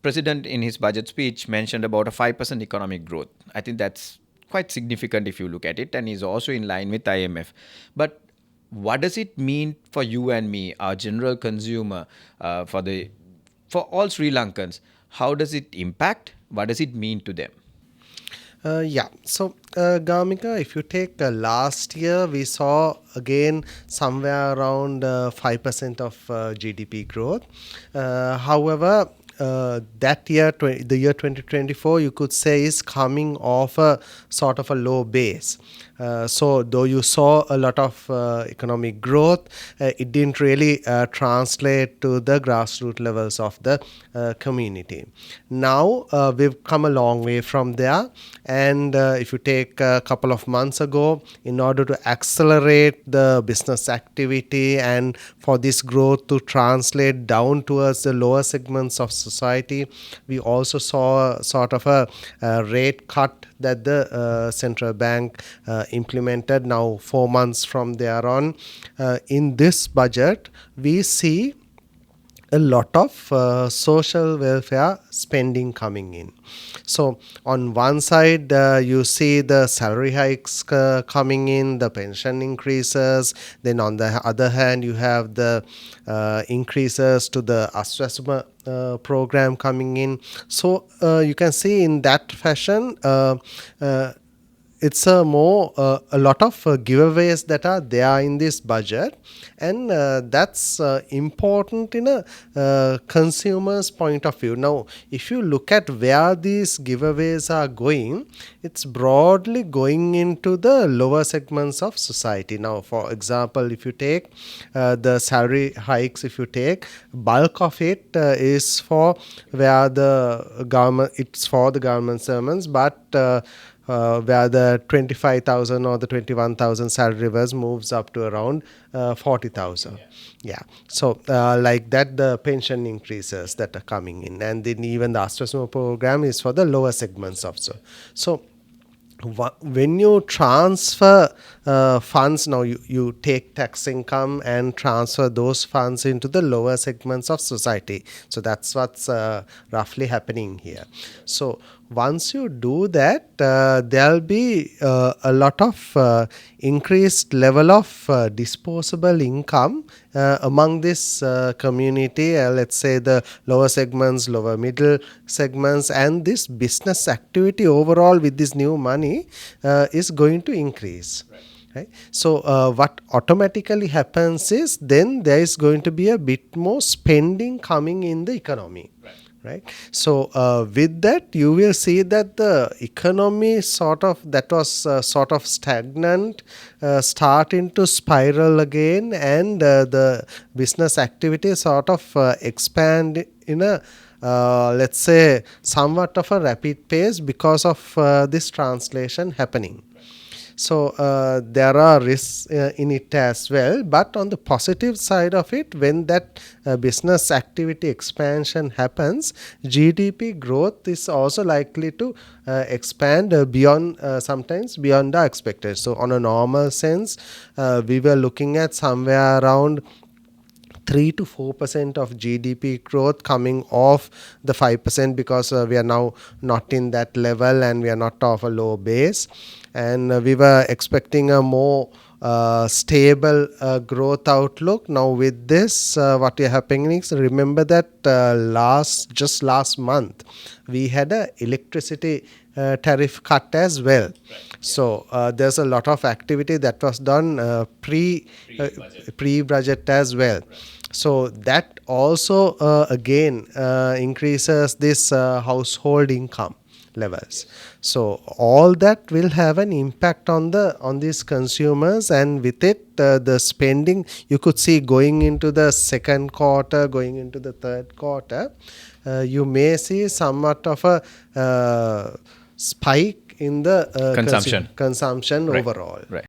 President in his budget speech mentioned about a 5% economic growth. I think that's quite significant if you look at it, and is also in line with IMF. But what does it mean for you and me, our general consumer, for all Sri Lankans? How does it impact? What does it mean to them? Gamika, if you take last year, we saw again somewhere around 5% of GDP growth. However, that year, the year 2024, you could say is coming off a sort of a low base. So though you saw a lot of economic growth, it didn't really translate to the grassroots levels of the community. Now we've come a long way from there, and if you take a couple of months ago, in order to accelerate the business activity and for this growth to translate down towards the lower segments of society, we also saw sort of a rate cut that the central bank implemented now 4 months from there on. In this budget, we see a lot of social welfare spending coming in. So on one side, you see the salary hikes coming in, the pension increases. Then on the other hand, you have the increases to the Aswasuma program coming in. So you can see in that fashion, it's a lot of giveaways that are there in this budget, and that's important in a consumer's point of view. Now, if you look at where these giveaways are going, it's broadly going into the lower segments of society. Now, for example, if you take the salary hikes, if you take bulk of it is for where the government, it's for the government servants, but where the 25,000 or the 21,000 salary was moves up to around 40,000. Yeah. So like that, the pension increases that are coming in, and then even the Aswasuma program is for the lower segments also. So when you transfer funds, now you take tax income and transfer those funds into the lower segments of society. So that's what's roughly happening here. So once you do that, there'll be a lot of increased level of disposable income among this community, let's say the lower segments, lower middle segments, and this business activity overall with this new money is going to increase. Right. So what automatically happens is then there is going to be a bit more spending coming in the economy. Right. So with that, you will see that the economy that was sort of stagnant, starting to spiral again, and the business activity sort of expand in a let's say somewhat of a rapid pace because of this translation happening. So there are risks in it as well, but on the positive side of it, when that business activity expansion happens, GDP growth is also likely to expand beyond sometimes beyond the expected. So on a normal sense, we were looking at somewhere around 3 to 4% of GDP growth coming off the 5% because we are now not in that level and we are not off a low base, and we were expecting a more stable growth outlook. Now with this, what is happening is, remember that last month we had a electricity tariff cut as well. So there's a lot of activity that was done pre-budget as well. So that also again increases this household income levels. So all that will have an impact on these consumers, and with it the spending you could see going into the second quarter, going into the third quarter, you may see somewhat of a spike in the consumption Right. overall. Right.